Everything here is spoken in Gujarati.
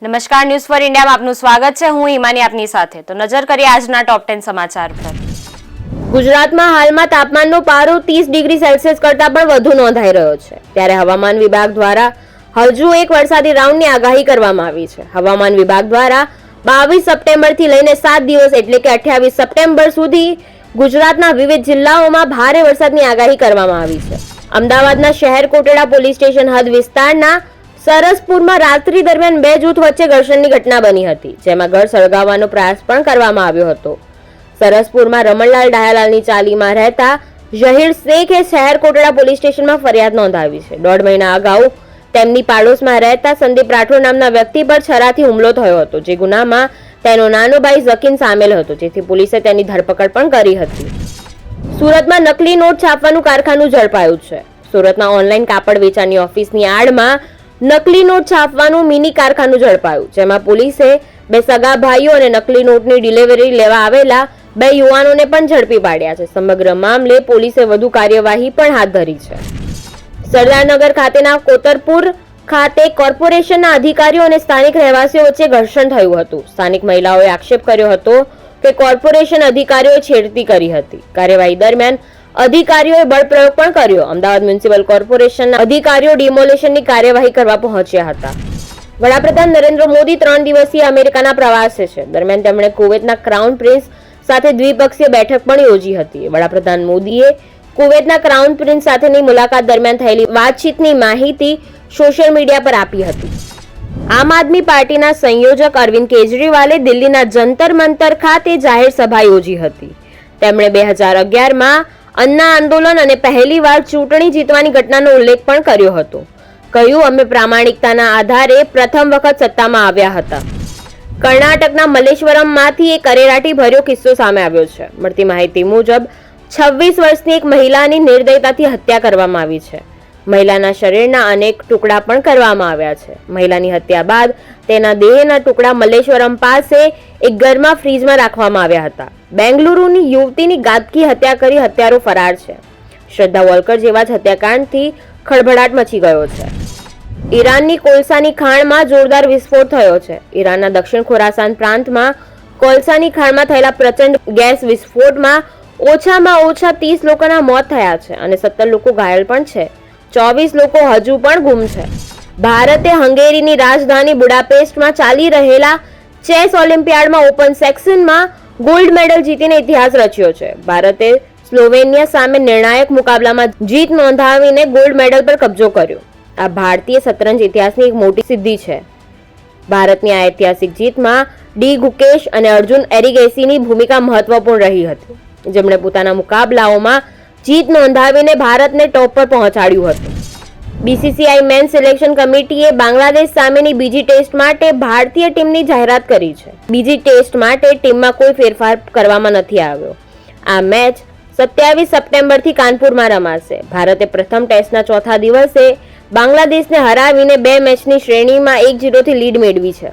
નમસ્કાર, ન્યૂઝ ફોર ઇન્ડિયામાં આપનું સ્વાગત છે. હું હિમાની આપની સાથે. તો નજર કરીએ આજના ટોપ 10 સમાચાર પર. ગુજરાતમાં હાલમાં તાપમાનનો પારો 30 ડિગ્રી સેલ્સિયસ કરતાં પણ વધુ નોંધાઈ રહ્યો છે. ત્યારે હવામાન વિભાગ દ્વારા હજુ એક વરસાદી રાઉન્ડની આગાહી કરવામાં આવી છે. હવામાન વિભાગ દ્વારા 22 સપ્ટેમ્બરથી લઈને 7 દિવસ એટલે કે 28 સપ્ટેમ્બર સુધી ગુજરાતના વિવિધ જિલ્લાઓમાં ભારે વરસાદની આગાહી કરવામાં આવી છે. અમદાવાદના શહેર કોટેડા પોલીસ સ્ટેશન હદ વિસ્તારના સરસપુરમાં રાત્રિ દરમિયાન બે જૂથ વચ્ચે ઘર્ષણની ઘટના બની હતી, જેમાં ઘર સળગાવવાનો પ્રયાસ પણ કરવામાં આવ્યો હતો. સરસપુરમાં રમણલાલ ડાયાલાલની ચાલીમાં રહેતા ઝહીર શેખે શહેર કોટેડા પોલીસ સ્ટેશનમાં ફરિયાદ નોંધાવી છે. 1.5 મહિના અગાઉ તેમની પાડોશમાં રહેતા સંદીપ રાઠોડ નામના વ્યક્તિ પર છરાથી હુમલો થયો હતો, જે ગુનામાં તેનો નાનો ભાઈ ઝકીન સામેલ હતો, જેથી પોલીસે તેની ધરપકડ પણ કરી હતી. સુરતમાં નકલી નોટ છાપવાનું કારખાનું ઝડપાયું છે. સુરતના ઓનલાઈન કાપડ વેચાણની ઓફિસની આડમાં નકલી નોટ છાપવાનું મિની કારખાનું ઝડપાયું, જેમાં પોલીસે 2 સગા ભાઈઓ અને નકલી નોટની ડિલિવરી લેવા આવેલા 2 યુવાનોને પણ ઝડપી પાડ્યા છે. સમગ્ર મામલે પોલીસે વધુ કાર્યવાહી પણ હાથ ધરી છે. સરદારનગર ખાતેના કોતરપુર ખાતે કોર્પોરેશનના અધિકારીઓ અને સ્થાનિક રહેવાસીઓ વચ્ચે ઘર્ષણ થયું હતું. સ્થાનિક મહિલાઓએ આક્ષેપ કર્યો હતો કે કોર્પોરેશન અધિકારીઓએ છેડતી કરી હતી. કાર્યવાહી દરમિયાન અધિકારીઓએ બળપ્રયોગ પણ કર્યો. અમદાવાદ મ્યુનિસિપલ કોર્પોરેશનના અધિકારીઓ ડિમોલેશનની કાર્યવાહી કરવા પહોંચ્યા હતા. વડાપ્રધાન નરેન્દ્ર મોદી 3 દિવસીય અમેરિકાના પ્રવાસે છે. દરમિયાન તેમણે કુવૈતના ક્રાઉન પ્રિન્સ સાથે દ્વિપક્ષીય બેઠક પણ યોજી હતી. વડાપ્રધાન મોદીએ કુવૈતના ક્રાઉન પ્રિન્સ સાથેની મુલાકાત દરમિયાન થયેલી વાતચીતની માહિતી સોશિયલ મીડિયા પર આપી હતી. આમ આદમી પાર્ટીના સંયોજક અરવિંદ કેજરીવાલે દિલ્હીના જંતર મંતર ખાતે જાહેર સભા યોજી હતી. તેમણે 2011માં અન્ના આંદોલન અને પહેલીવાર ચૂંટણી જીતવાની ઘટનાનો ઉલ્લેખ પણ કર્યો હતો. કહ્યું, અમે પ્રામાણિકતાના આધારે પ્રથમ વખત સત્તામાં આવ્યા હતા. કર્ણાટકના મલ્લેશ્વરમમાંથી એક અરેરાટી ભર્યો કિસ્સો સામે આવ્યો છે. મળતી માહિતી મુજબ 26 વર્ષની એક મહિલાની નિર્દયતાથી હત્યા કરવામાં આવી છે. મહિલાના શરીરના અનેક ટુકડા પણ કરવામાં આવ્યા છે. મહિલાની હત્યા બાદ તેના દેહના ટુકડા મલ્લેશ્વરમ પાસે એક ઘરમાં ફ્રીજમાં રાખવામાં આવ્યા હતા. બેંગલુરુની યુવતીની ગાદકી હત્યા કરી હત્યારો ફરાર છે. શ્રદ્ધા વોલકર જેવા જ હત્યાકાંડથી ખળભળાટ મચી ગયો છે. ઈરાનની કોલસાની ખાણમાં જોરદાર વિસ્ફોટ થયો છે. ઈરાનના દક્ષિણ ખોરાસાન પ્રાંતમાં કોલસાની ખાણમાં થયેલા પ્રચંડ ગેસ વિસ્ફોટમાં ઓછામાં ઓછા 30 લોકોના મોત થયા છે અને 17 લોકો ઘાયલ પણ છે. 24 લોકો હજુ પણ ગુમ છે. ભારતે હંગેરીની રાજધાની બુડાપેસ્ટમાં ચાલી રહેલા ચેસ ઓલિમ્પિયાડમાં ઓપન સેક્શનમાં ગોલ્ડ મેડલ જીતીને ઇતિહાસ રચ્યો છે. ભારતે સ્લોવેનિયા સામે નિર્ણાયક મુકાબલામાં જીત નોંધાવીને ગોલ્ડ મેડલ પર કબજો કર્યો. આ ભારતીય શતરંજ ઇતિહાસની એક મોટી સિદ્ધિ છે. ભારતની આ ઐતિહાસિક જીતમાં ડી ગુકેશ અને અર્જુન એરિગેસીની ભૂમિકા મહત્વપૂર્ણ રહી હતી, જેમણે પોતાના મુકાબલાઓમાં જીત નોંધાવીને ભારતને ટોપ પર પહોંચાડ્યું હતું. બીસીસીઆઈ મેન સિલેક્શન કમિટીએ બાંગ્લાદેશ સામેની બીજી ટેસ્ટ માટે ભારતીય ટીમની જાહેરાત કરી છે. બીજી ટેસ્ટ માટે ટીમમાં કોઈ ફેરફાર કરવામાં નથી આવ્યો. આ મેચ 27 સપ્ટેમ્બરથી કાનપુરમાં રમાશે. ભારતે પ્રથમ ટેસ્ટના ચોથા દિવસે બાંગ્લાદેશને હરાવીને 2 મેચની શ્રેણીમાં 1-0થી લીડ મેળવી છે.